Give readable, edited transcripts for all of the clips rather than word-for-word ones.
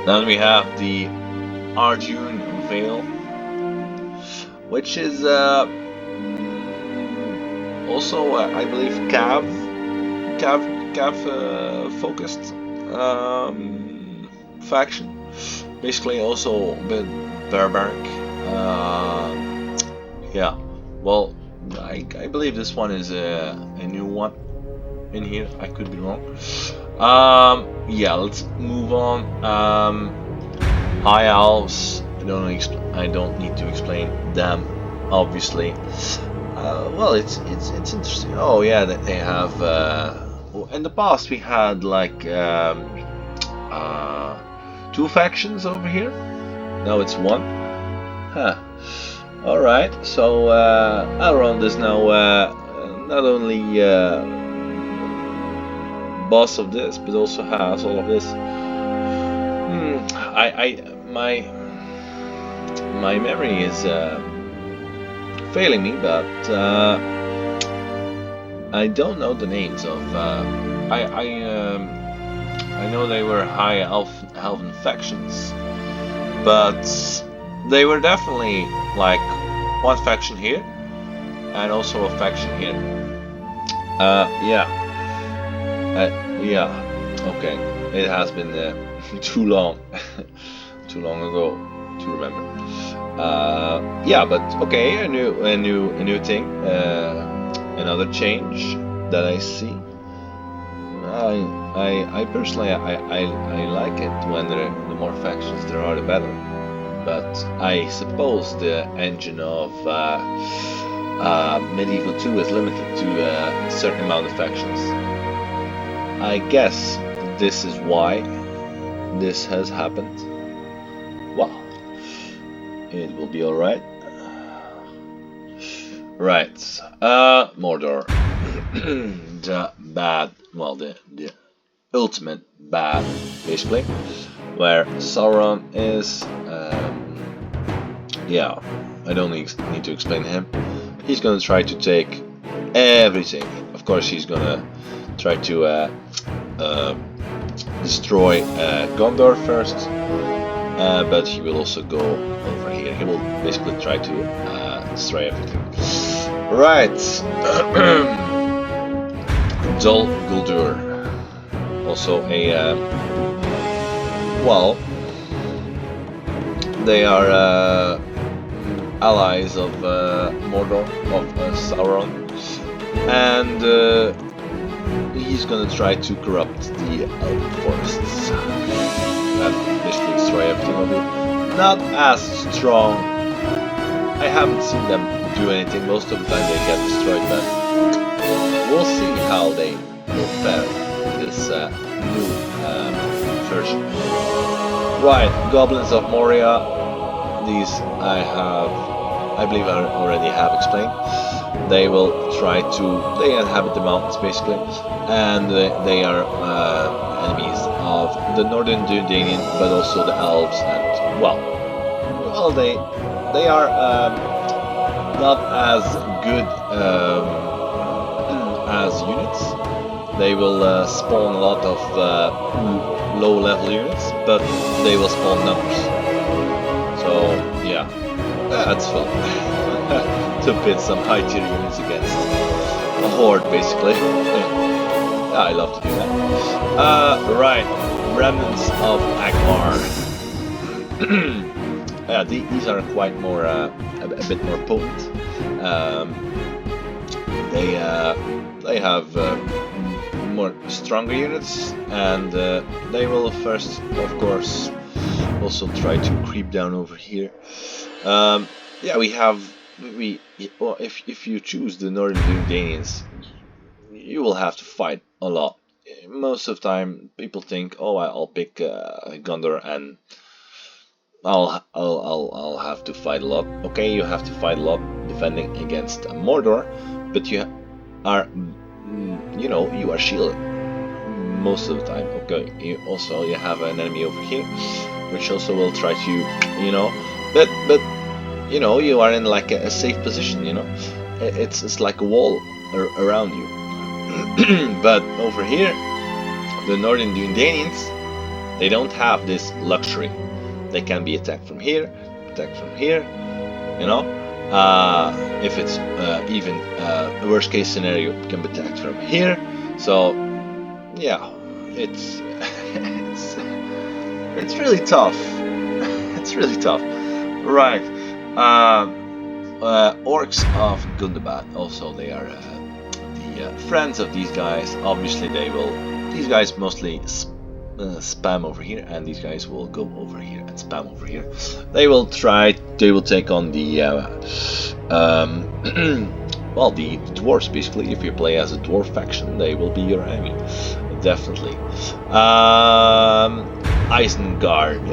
Then we have the Arjun Vale, which is also I believe Cav focused faction. Basically, also a bit barbaric. Yeah. Well, I believe this one is a new one in here. I could be wrong. Yeah, let's move on. High elves. I don't need to explain them, obviously. Well, it's interesting. Oh yeah, they have. In the past, we had like two factions over here. Now it's one. Huh. All right. So Elrond is now not only boss of this, but also has all of this. My memory is failing me, but I don't know the names of. I know they were high elven factions, but they were definitely like one faction here, and also a faction here. Yeah. Yeah. Okay. It has been too long, too long ago to remember. Yeah, but okay, a new thing, another change that I see. I personally I like it when the more factions there are, the better. But I suppose the engine of Medieval 2 is limited to a certain amount of factions. I guess this is why this has happened. Well, it will be alright. Right. Mordor. The bad, well, the ultimate bad, basically, where Sauron is. Yeah, I don't need to explain him. He's gonna try to take everything. Of course, he's gonna try to destroy Gondor first, but he will also go over here. He will basically try to destroy everything. Right. Dol Guldur. Also a well, they are allies of Mordor, of Sauron, and he's gonna try to corrupt the elven forests and basically destroy everything over here. Not as strong. I haven't seen them do anything. Most of the time they get destroyed, but we'll see how they will fare in this new version. Right, Goblins of Moria. These I believe I already have explained. They will try to, they inhabit the mountains basically, and they are enemies of the northern Dúnedain, but also the elves, and well, they are not as good as units. They will spawn a lot of low-level units, but they will spawn numbers. So yeah, that's fun to pit some high-tier units against a horde, basically. Yeah, I love to do that. Right, remnants of Akbar. Yeah, these are quite more a bit more potent. They have more stronger units, and they will first, of course, also try to creep down over here. Yeah, well, if you choose the Northern Dúnedainians, you will have to fight a lot. Most of the time, people think, oh, I'll pick Gondor and I'll have to fight a lot. Okay, you have to fight a lot defending against Mordor, but you are, you know, you are shielded most of the time. Okay, you have an enemy over here, which also will try to, you know, but you know, you are in like a safe position. You know, it's like a wall around you. But over here, the Northern Dúnedainians, They don't have this luxury. They can be attacked from here, you know. If it's even the worst case scenario, can be attacked from here. So yeah, it's it's really tough. It's really tough. Right. Orcs of Dúnedain. Also, they are the friends of these guys. Obviously, they will. These guys mostly spam over here, and these guys will go over here and spam over here. They will try. They will take on the well, the dwarves basically. If you play as a dwarf faction, they will be your enemy, definitely. Isengard,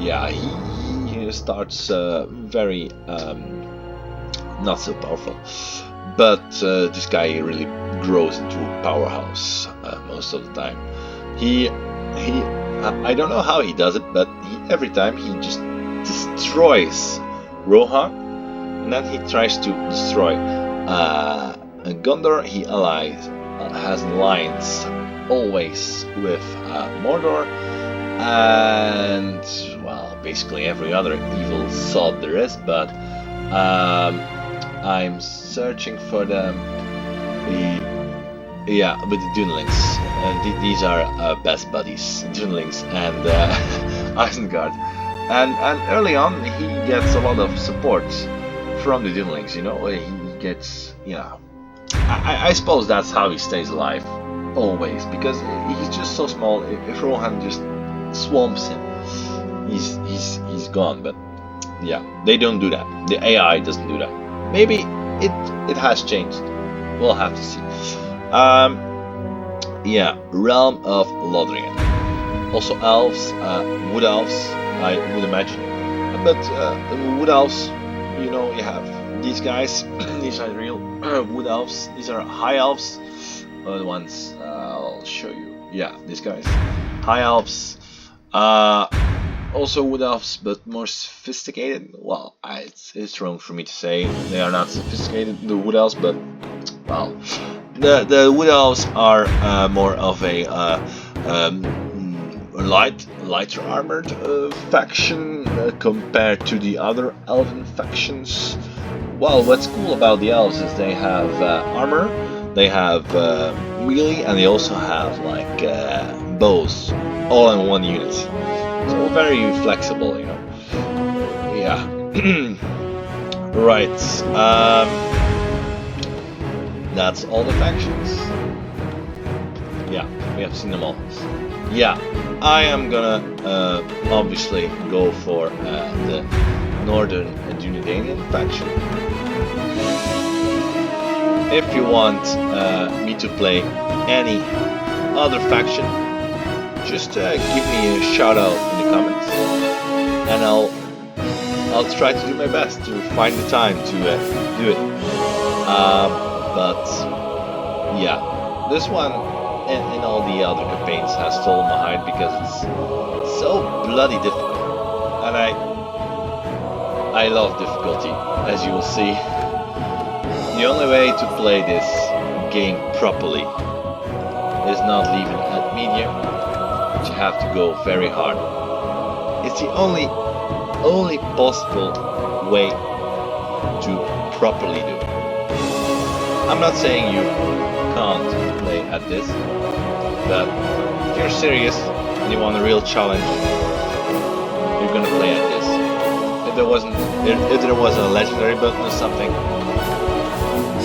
yeah, he starts very not so powerful, but this guy really grows into a powerhouse most of the time. He I don't know how he does it, but every time he just destroys Rohan, and then he tries to destroy Gondor. He has alliance always with Mordor, and well, basically every other evil sod there is. But I'm searching for them. Yeah, with the Dunelings. These are best buddies, Dunelings and Isengard. And early on, he gets a lot of support from the Dunelings. You know, he gets, yeah. I suppose that's how he stays alive, always, because he's just so small. If Rohan just swamps him, he's gone. But yeah, they don't do that. The AI doesn't do that. Maybe it has changed. We'll have to see. Yeah, Realm of Lothlorien. Also elves, wood elves, I would imagine. But wood elves, you know, you have these guys. These are real wood elves. These are high elves. The ones I'll show you. Yeah, these guys. High elves. Also wood elves, but more sophisticated. Well, it's wrong for me to say they are not sophisticated, the wood elves, but well, the wood elves are more of a lighter armored faction compared to the other elven factions. Well, what's cool about the elves is they have armor, they have melee, and they also have like bows, all in one unit. So very flexible, you know. Yeah. Right. That's all the factions. Yeah, we have seen them all. Yeah, I am gonna obviously go for the Northern Dúnedain faction. If you want me to play any other faction, just give me a shout out in the comments, and I'll try to do my best to find the time to do it. But yeah, this one and all the other campaigns has stolen my heart because it's so bloody difficult, and I love difficulty, as you will see. The only way to play this game properly is not leaving at medium, but you have to go very hard. It's the only possible way to properly do it. I'm not saying you can't play at this, but if you're serious and you want a real challenge, you're gonna play at this. If there was a legendary button or something,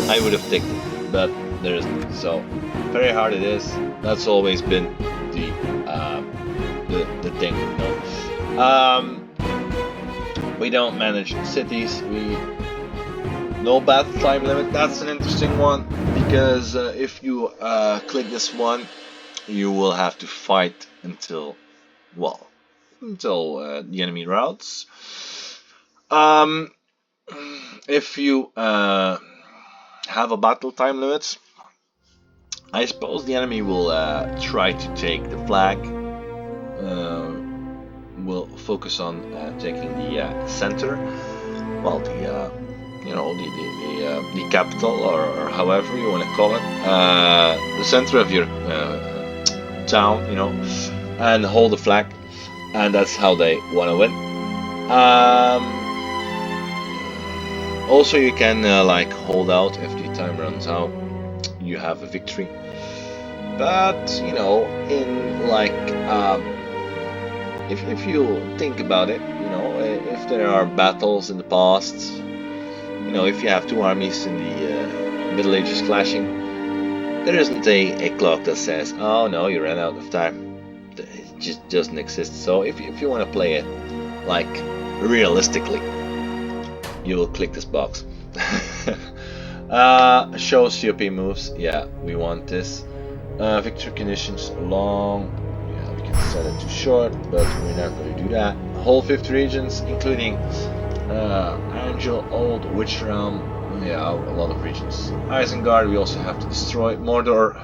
I would have taken it, but there isn't. So very hard it is. That's always been the thing, you know. We don't manage cities. No battle time limit. That's an interesting one, because if you click this one, you will have to fight until the enemy routes. If you have a battle time limit, I suppose the enemy will try to take the flag. Will focus on taking the center. Well, the capital, or however you want to call it, the center of your town, you know, and hold the flag. and that's how they want to win. Also, you can like hold out if the time runs out. You have a victory. But you know, in like if you think about it, you know, if there are battles in the past, you know, if you have two armies in the Middle Ages clashing, there isn't a clock that says, "Oh no, you ran out of time." It just doesn't exist. So if you want to play it like realistically, you will click this box. Show COP moves. Yeah, we want this. Victory conditions long. Yeah, we can set it to short, but we're not going to do that. Whole 50 regions, including Angel, Old, Witch Realm. Yeah, a lot of regions. Isengard, we also have to destroy. Mordor.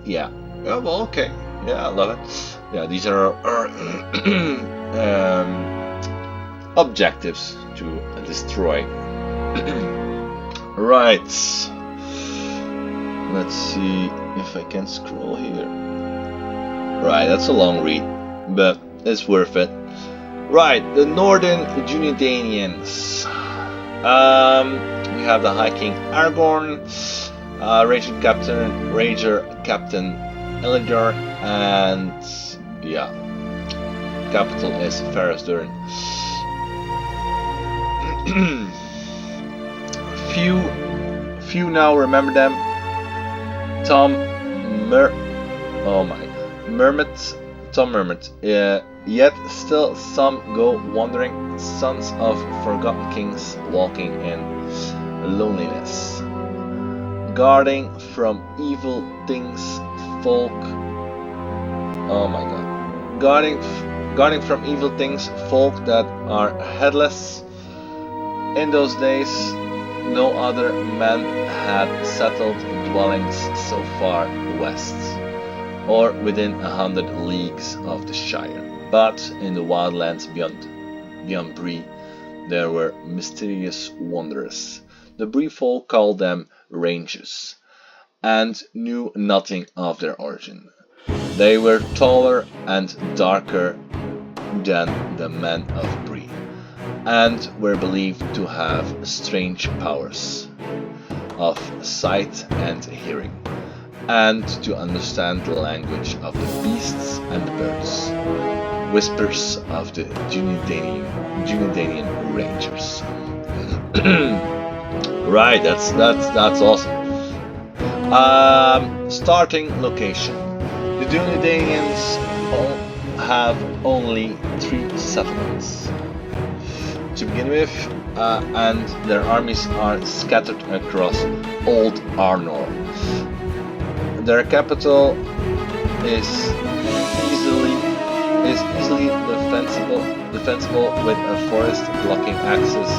Yeah. Yeah, well, okay. Yeah, I love it. Yeah, these are our objectives to destroy. Right. Let's see if I can scroll here. Right, that's a long read, but it's worth it. Right, the Northern Dúnedainians. We have the High King Aragorn, Ranger Captain Elidor, and yeah, capital is Farazdoran. Few now remember them. Tom Mermit. Yet still some go wandering, sons of forgotten kings walking in loneliness, guarding from evil things, folk. Oh my God, guarding from evil things, folk that are headless. In those days, no other men had settled dwellings so far west, or within 100 leagues of the Shire. But in the wildlands beyond Bree, there were mysterious wanderers. The Bree folk called them Rangers, and knew nothing of their origin. They were taller and darker than the men of Bree, and were believed to have strange powers of sight and hearing, and to understand the language of the beasts and the birds, whispers of the Dúnedain Rangers. Right, that's awesome. Starting location. The Dúnedainians have only 3 settlements to begin with, and their armies are scattered across Old Arnor. Their capital is easily defensible with a forest blocking access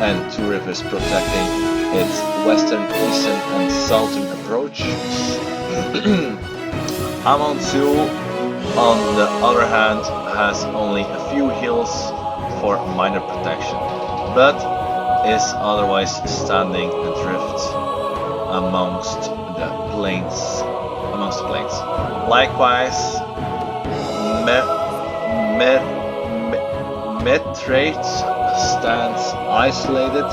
and 2 rivers protecting its western, eastern, and southern approach. Amonsul, on the other hand, has only a few hills for minor protection, but is otherwise standing adrift amongst the plains. Likewise, Metrate stands isolated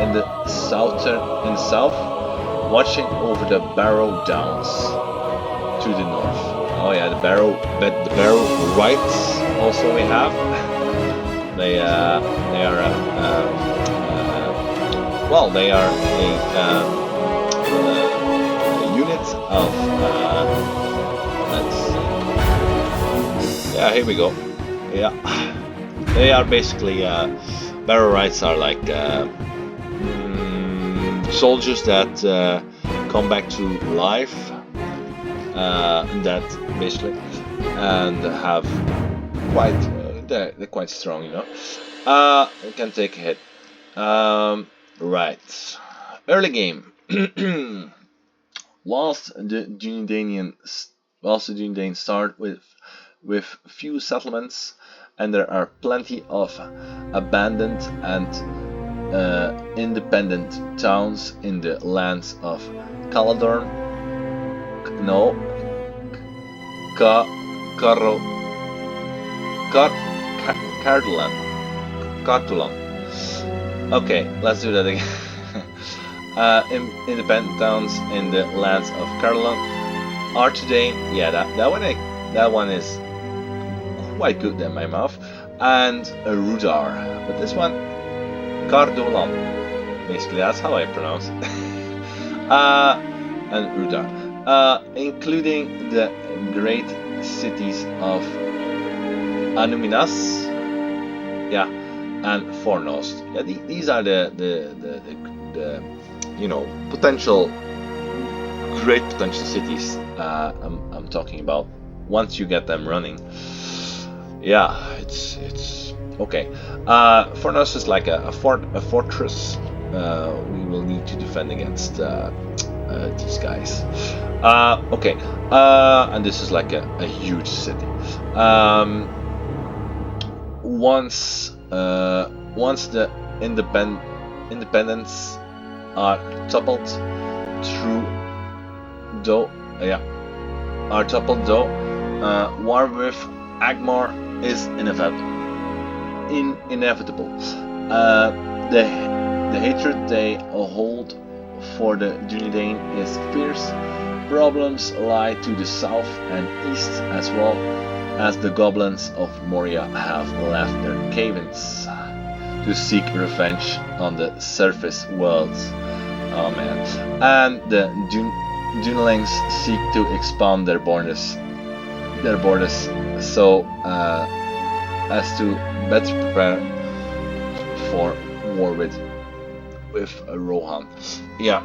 in the south, watching over the Barrow Downs to the north. Oh yeah, the Barrow Rights also we have. They are a unit of let's see. Yeah, here we go. Yeah, they are basically Barrow Rights are like soldiers that come back to life, that basically, and have quite they're quite strong, you know. Can take a hit. Right. Early game. Whilst the Dúnedain start with few settlements, and there are plenty of abandoned and independent towns in the lands of Caladorn, Cardulan. Cardulan. Okay, let's do that again. Independent towns in the lands of Cardulan are today. Yeah, that one is quite good in my mouth. And Rudar, but this one, Cardulan. Basically, that's how I pronounce it. And Rudar, including the great cities of Anuminas, yeah, and Fornost. Yeah, these are the potential great potential cities I'm talking about. Once you get them running, yeah, it's okay. Fornost is like a fortress. We will need to defend against these guys. Okay, and this is like a huge city. Once the independents are toppled war with Agmar is inevitable. The hatred they hold for the Dúnedain is fierce. Problems lie to the south and east, as well as the goblins of Moria have left their cave-ins to seek revenge on the surface worlds. Oh man. And the Dunelings seek to expand their borders so as to better prepare for war with Rohan. Yeah.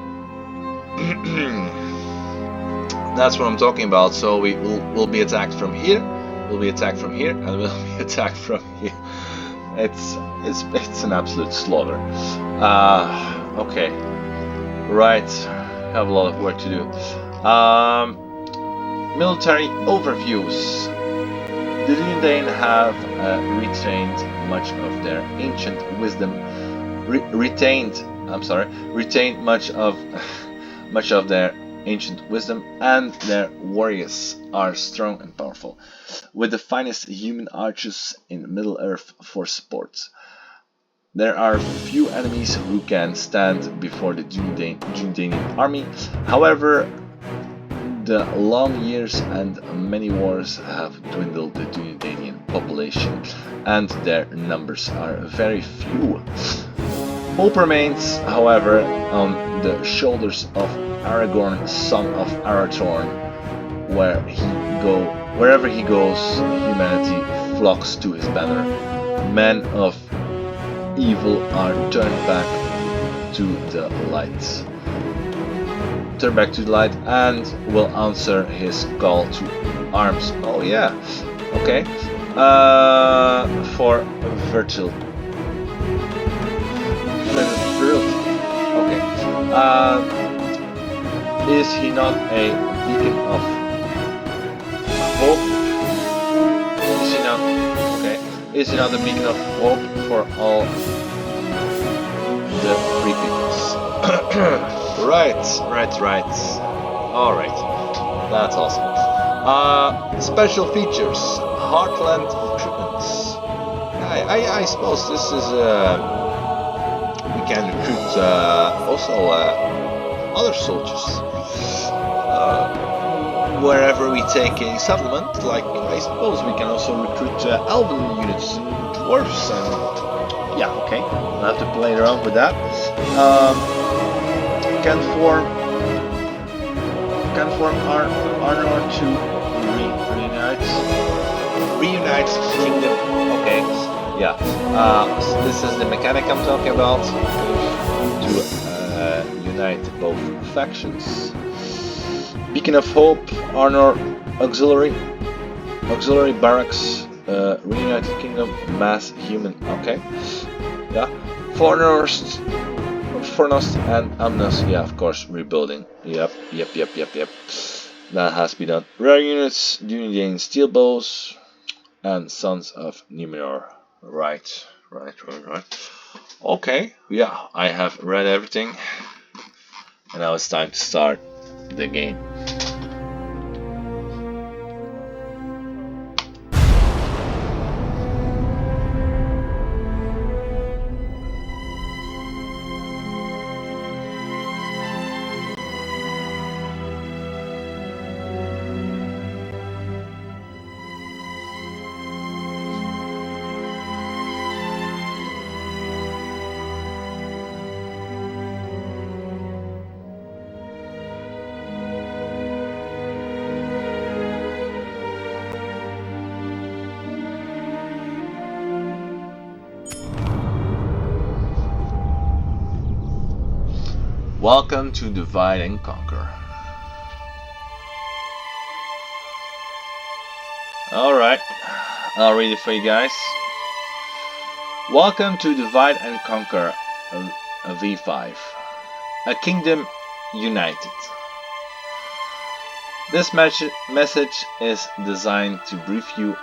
That's what I'm talking about. So we'll be attacked from here, we'll be attacked from here, and we'll be attacked from here. It's an absolute slaughter. Okay. Right. Have a lot of work to do. Military overviews. The Dúnedain have retained much of their ancient wisdom. Retained much of their ancient wisdom, and their warriors are strong and powerful, with the finest human archers in Middle-earth for support. There are few enemies who can stand before the Dúnedain army. However, the long years and many wars have dwindled the Dúnedainian population, and their numbers are very few. Hope remains, however, on the shoulders of Aragorn, son of Arathorn. Wherever he goes, humanity flocks to his banner. Men of evil are turned back to the light. And will answer his call to arms. Oh yeah, okay. For virtual. Okay. Is he not a beacon of hope? Is he not a beacon of hope for all the free peoples? Right. Alright. That's awesome. Special features. Heartland recruitments. I suppose this is we can recruit also other soldiers. Wherever we take a settlement, like I suppose we can also recruit elven units and dwarves, and yeah, okay, we'll have to play around with that. Can form Arnor to reunite kingdom. Okay, yeah. So this is the mechanic I'm talking about, to unite both factions. Beacon of Hope, Arnor, Auxiliary Barracks, Reunited Kingdom, Mass Human. Okay, yeah. Fornost and Amnas. Yeah, of course, rebuilding. Yep. That has been done. Rare units, Dúnedain steel bows, and Sons of Numenor. Right. Okay, yeah, I have read everything, and now it's time to start the game. Welcome to Divide and Conquer. Alright, I'll read it for you guys. Welcome to Divide and Conquer a V5. A Kingdom United. This message is designed to brief you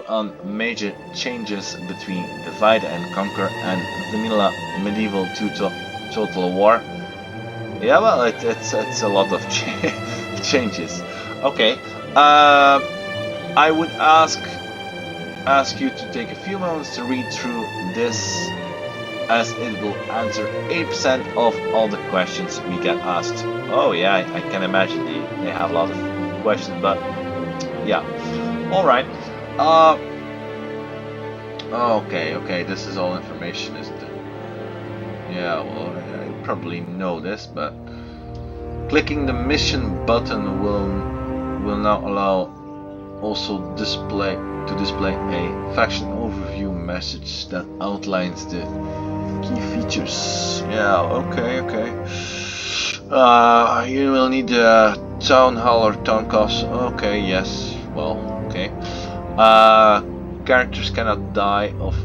on major changes between Divide and Conquer and vanilla medieval total war. Yeah, well, it's a lot of changes. Okay, I would ask you to take a few moments to read through this, as it will answer 80% of all the questions we get asked. Oh yeah, I can imagine they have a lot of questions, but yeah. Alright. Okay, this is all information, isn't it? Yeah, well, I probably know this, but clicking the mission button will now allow also display a faction overview message that outlines the key features. Yeah, okay. You will need a town hall or town castle. Okay, yes. Well, okay. Characters cannot die of.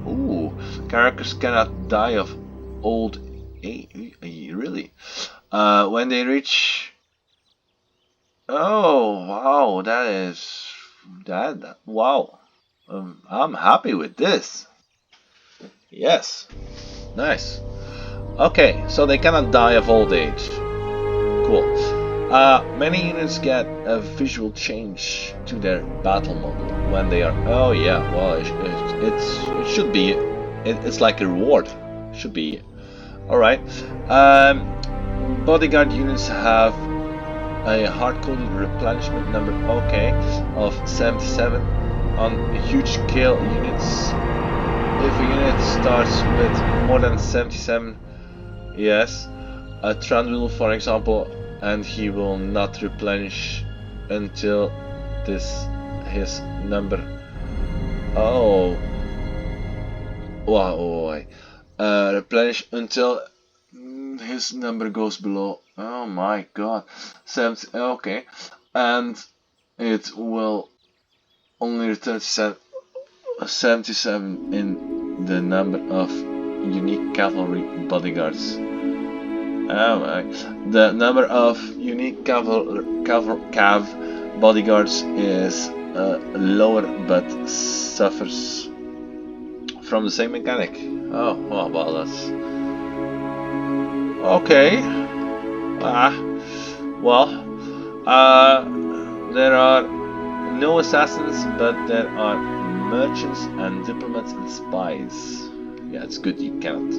Ooh, characters cannot die of old age. Really? When they reach. Oh wow, wow. I'm happy with this. Yes, nice. Okay, so they cannot die of old age. Cool. Many units get a visual change to their battle model when they are. Oh yeah, well it should be. It's like a reward. Should be. All right. Bodyguard units have a hard-coded replenishment number, okay, of 77 on huge scale units. If a unit starts with more than 77, yes, a Trandwil for example, and he will not replenish until his number. Oh, wow, replenish until his number goes below. Oh my god, 70. Okay, and it will only return 77 in the number of unique cavalry bodyguards. Oh my. The number of unique cav bodyguards is lower but suffers from the same mechanic. Oh, well, that's okay. Well, there are no assassins, but there are merchants and diplomats and spies. Yeah, it's good you cannot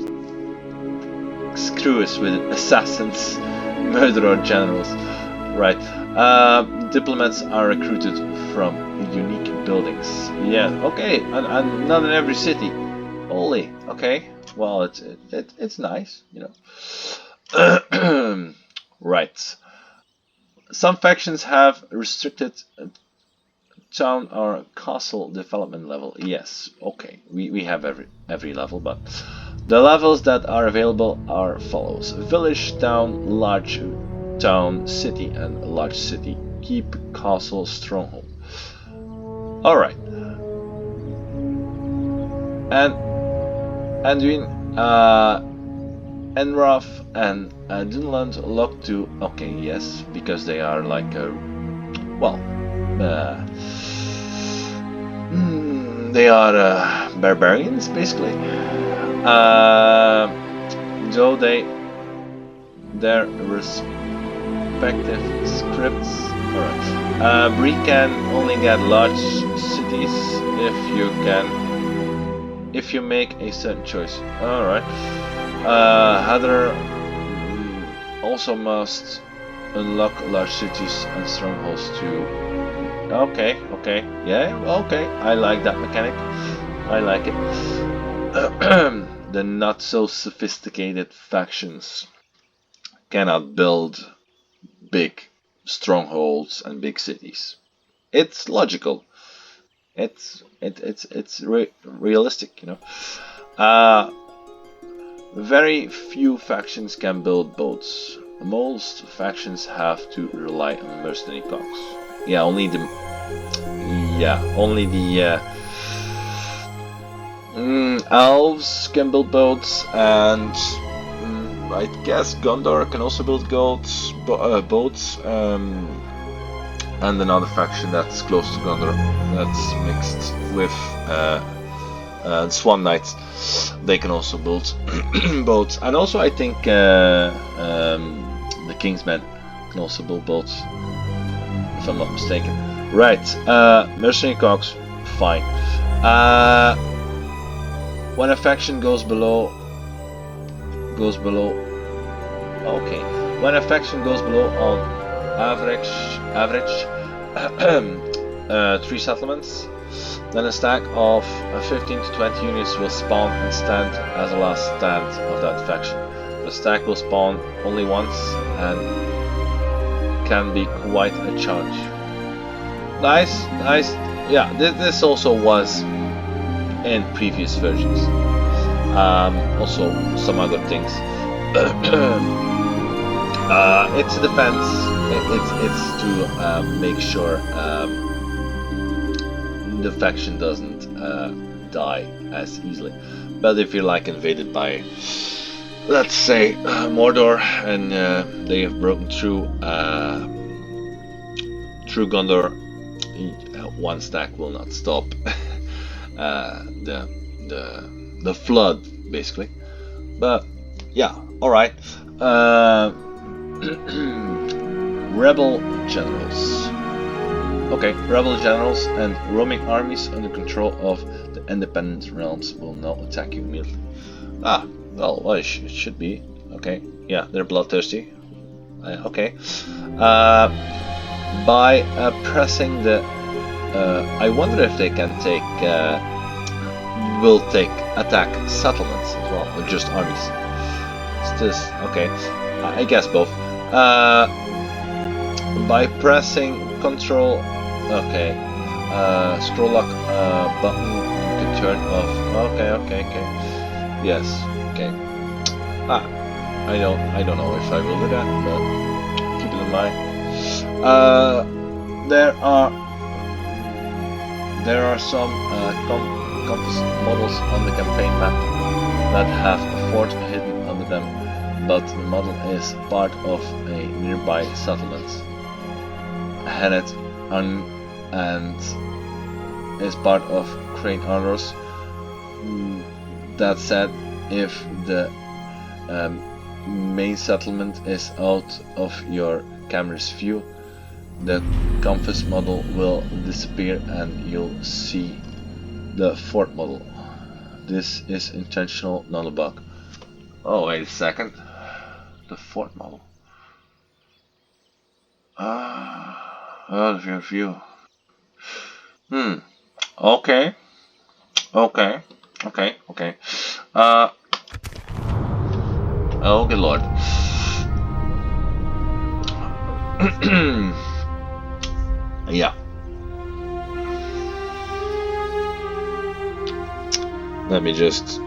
screw us with assassins, murderer generals. Right. Diplomats are recruited from unique buildings. Yeah, okay, and not in every city. Only, okay. Well, it's nice, you know. Right. Some factions have restricted town or castle development level. Yes, okay. We have every level, but the levels that are available are follows: village, town, large town, city, and large city. Keep, castle, stronghold. All right. And Anduin, Enrath and Dunland locked to. Okay, yes, because they are like they are barbarians basically. Though their respective scripts. Alright. Bree can only get large cities if you make a certain choice. Alright. Heather also must unlock large cities and strongholds too. Okay, yeah, okay. I like that mechanic. I like it. The not so sophisticated factions cannot build big strongholds and big cities. It's logical. It's realistic, you know. Very few factions can build boats. Most factions have to rely on mercenary cocks. Yeah, only the elves can build boats, and I guess Gondor can also build boats. And another faction that's close to Gondor, that's mixed with Swan Knights, they can also build boats. And also I think the Kingsmen can also build boats, if I'm not mistaken. Right, mercenary cocks, fine. When a faction goes below, okay. When a faction goes below on average 3 settlements, then a stack of 15 to 20 units will spawn and stand as the last stand of that faction. The stack will spawn only once and can be quite a challenge. Nice. Yeah, this also was in previous versions. Also some other things. It's a defense. It's to make sure the faction doesn't die as easily. But if you're like invaded by, let's say, Mordor, and they have broken through Gondor, one stack will not stop the flood, basically. But yeah, all right. Rebel generals. Okay, rebel generals and roaming armies under control of the independent realms will not attack you immediately. Ah, well, it should be. Okay, yeah, they're bloodthirsty. Okay. By pressing the... I wonder if they can take... will take attack settlements as well, or just armies. It's this... Okay, I guess both. By pressing Control... Okay. Scroll lock button, you can turn off. Okay. Yes. Okay. I don't know if I will do that, but keep it in mind. There are some compass models on the campaign map that have a fort hidden under them, but the model is part of a nearby settlement. And is part of Crane Arrows. That said, if the main settlement is out of your camera's view, the compass model will disappear and you'll see the fort model. This is intentional, not a bug. Oh, wait a second. The fort model. The view. Okay. Oh, good lord. Yeah. Let me just